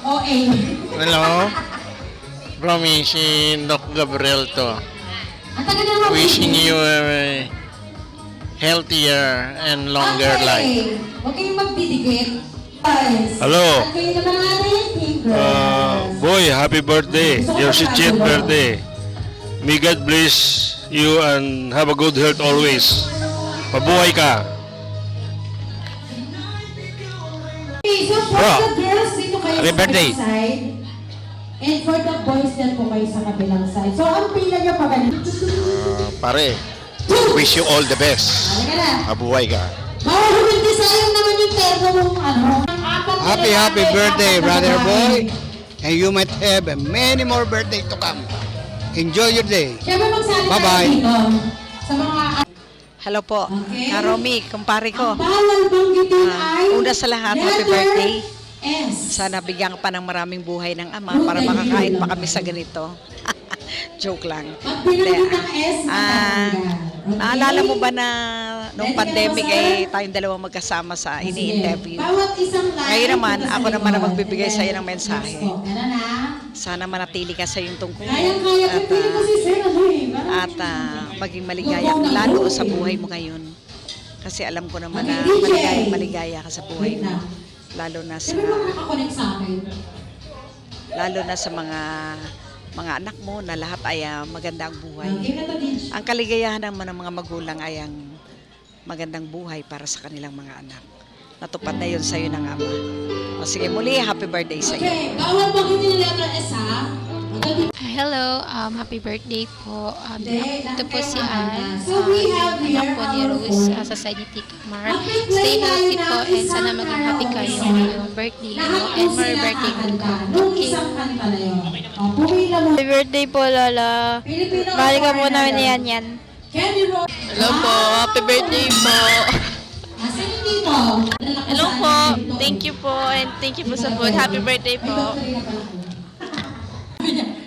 OA. Hello? From me, si Doc Gabriel to. Ang tagal na naman. Wishing you a healthier and longer life. Huwag kayong magdidikit. Guys. Hello. At kayo naman natin, Tigres. Boy, happy birthday. Your 60th birthday. May God bless you and have a good health always. Mabuhay ka. Okay, so for Bro, the girls, dito kayo happy sa birthday. kabilang side. And for the boys, dyan po kayo sa kabilang side. So, ang pila nyo pa ganito. Pare, wish you all the best. Halika na. Mabuhay ka. Bawal humindi, sayang naman yung terno mong ano. Happy birthday, brother boy. And you might have many more birthdays to come. Enjoy your day. Siyempre magsabi tayo Bye-bye. dito sa mga... Hello po, Okay. Karomi, kumpare ko. Ang bawal banggitin ay... Una sa lahat, happy birthday. S. Sana bigyan ka pa ng maraming buhay ng ama para makakain pa kami sa ganito. Joke lang. Pag binanggit ng S, Naalala mo ba na nung pandemic ay tayong dalawang magkasama sa ini-interview? Bawat isang line. Ngayon naman, ako naman ang magbibigay sa iyo ng mensahe. Ganun na. Sana manatili ka sa iyong tungkulin Kaya-kaya. at, Pili ko si Sir. Ano eh. at maging maligaya lalo sa buhay mo ngayon. Kasi alam ko naman na maligaya ka sa buhay mo. Lalo na sa Siyempre makakakonect sa akin. mga anak mo na lahat ay maganda ang buhay. Game na to, Ditch. Ang kaligayahan naman ng mga magulang ay ang magandang buhay para sa kanilang mga anak. Natupad na yun sa iyo ng ama. O sige, muli, happy birthday sa iyo. Okay, bawal banggitin yung letter S ha. Hello, happy birthday po. Day, Ito po si Ann, So we have here anak po ni our Rose food. sa Society Kamar. Stay healthy po and sana maging happy kayo ngayong birthday mo and more birthday to come. Nung Okay. isang kanta na yun. O, pumila mo. Happy birthday po, Lola. Filipino Mahal ka po foreigner namin ni daw. Yan Yan. Candy Roll. Hello po, happy birthday po. Asan yung dito? Hello po, thank you po, and thank you po sa food. Happy birthday po.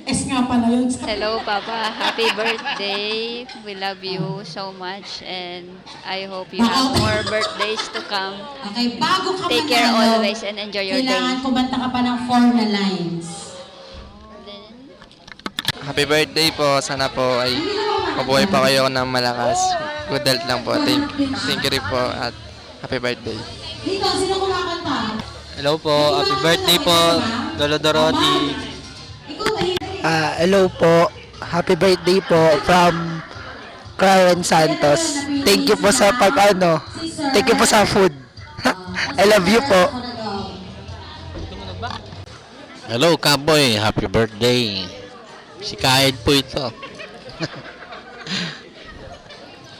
S nga pala yun. Hello, Papa. Happy birthday. We love you so much and I hope you have more birthdays to come. Okay, bago ka Take care manalo, always and enjoy your kailangan day. kumanta ka pa ng 4 na lines. Happy birthday po. Sana po ay mabuhay pa kayo ng malakas. Good health lang po. Thank you rin po at happy birthday. Dito, sino kumakanta? Hello po. Happy birthday po, Lolo Dorothy. Ikaw, tahimik. Hello po. Happy birthday po from Karen Santos. Thank you po sa Thank you po sa food. I love you po. Hello, Cowboy. Happy birthday. Si Kaed po ito.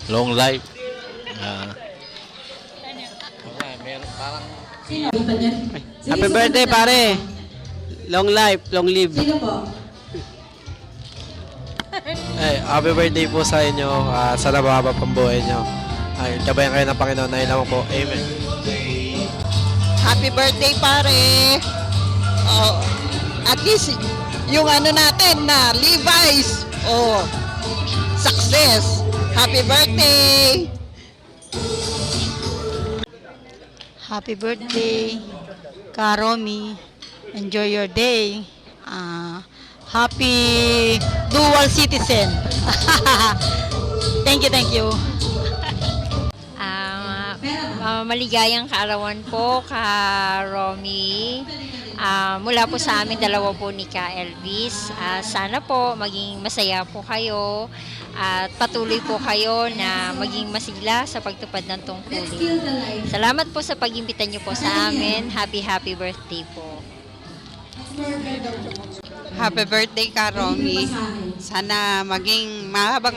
Long life. Meron parang... Sino? Dito niyan. Happy birthday, pare. Long life, long live. Sino po? Happy birthday po sa inyo. Sana mahaba pang buhay nyo. Gabayan kayo ng Panginoon na ilang po. Amen. Happy birthday, pare! Oh, at least, yung ano natin na Levi's. Oh, success! Happy birthday! Happy birthday, Karomi. Enjoy your day. Happy dual citizen. Thank you. Maligayang kaarawan po, Romy. Mula po sa amin dalawa po ni Ka Elvis. Sana po maging masaya po kayo at patuloy po kayo na maging masigla sa pagtupad ng tungkulin. Salamat po sa pag-imbita niyo po sa amin. Happy birthday po. Happy birthday, Karomi. Sana maging mahaba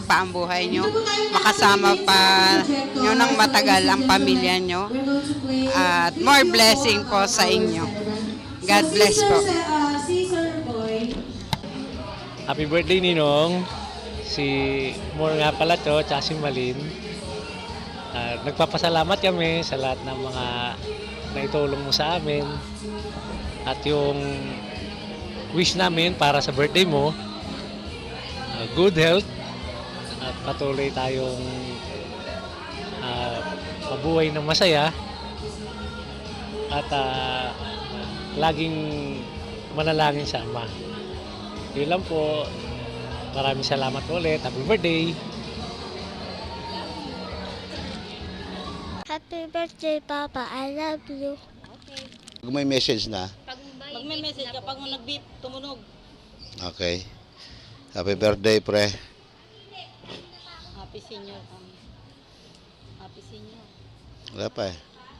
pa ang buhay nyo. Makasama pa nyo ng matagal ang pamilya nyo. At more blessing po sa inyo. God bless po. Si Sir Boy. Happy birthday, Ninong. Si More nga pala to, tsaka si Malin. Nagpapasalamat kami sa lahat ng mga naitulong mo sa amin. At yung wish namin para sa birthday mo, good health at patuloy tayong mabuhay ng masaya at laging manalangin sa Ama. Yun lang po. Maraming salamat ulit. Happy birthday! Happy birthday, Papa. I love you. Pag may message na, Pag may message kapag mo nag-beep, tumunog. okay. Happy birthday, pre. Happy senior kami. Happy senior. Wala pa eh.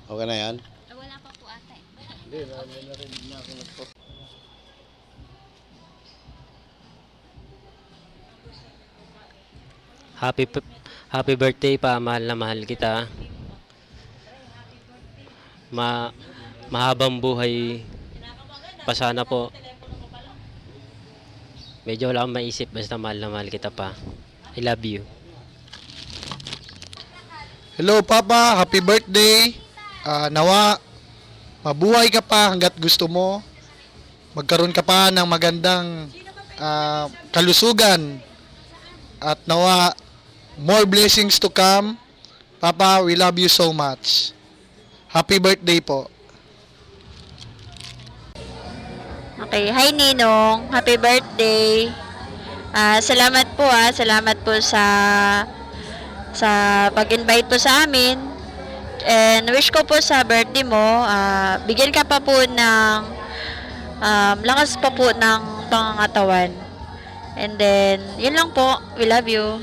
Okay na yan? Wala pa po ata eh. Happy birthday pa, mahal na mahal kita. Mahabang buhay pa sana po. Medyo wala akong maisip, basta mahal na mahal kita pa. I love you. Hello Papa, happy birthday. Nawa, mabuhay ka pa hanggat gusto mo. Magkaroon ka pa ng magandang kalusugan. At nawa, more blessings to come. Papa, we love you so much. Happy birthday po. Okay, hi Ninong. Happy birthday. Salamat po sa pag-invite po sa amin. And wish ko po sa birthday mo, bigyan ka pa po ng lakas pa po ng pangangatawan. And then, yun lang po. We love you.